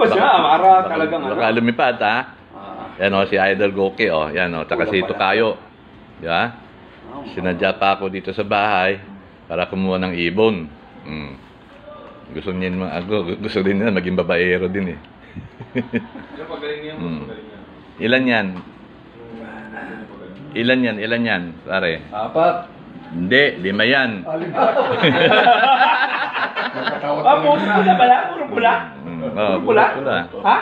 lumabas siya, para talagang ano. Baka lumipad, ha? Yan o, si Idol Goki, o. Yan o, tsaka si Tukayo. Di ba? Sinadya pa ako dito sa bahay para kumuha ng ibon. Gusto din nila maging babaero din eh. Ilan yan? Ilan yan, pare? 4. Hindi, 5 yan. Puro pula pala? Puro pula? Puro pula? Ha?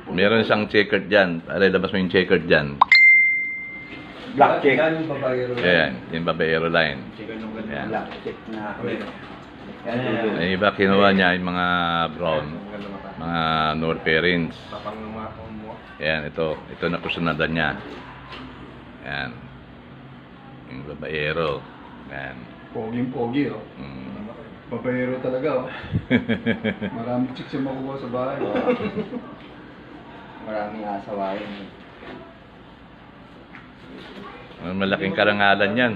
Meron siyang checkered dyan. Pare, labas mo yung checkered dyan. Black check. Yan yung babaero. Ayan, yung babaero line. Ayan. Black check na. Yung iba kinuha niya yung mga brown, mga North Parents. Ayan, ito na kusunadan niya. Ayan. Yung babaero. Ayan. Poging-pogi, oh. Babaero talaga, oh. Maraming chicks yung makuha sa bahay. Maraming asawain. Malaking karangalan yan,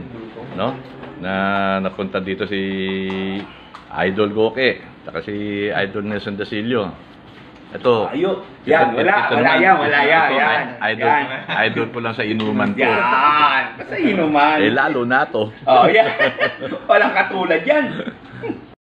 no? Na napunta dito si Idol Goki, saka si Idol Nelson Dasilio. Ito. Ayo. Yan, wala yan. Idol ko lang sa inuman ko. Yan. Sa inuman. Eh lalo na to. Oh, yan. Walang katulad yan.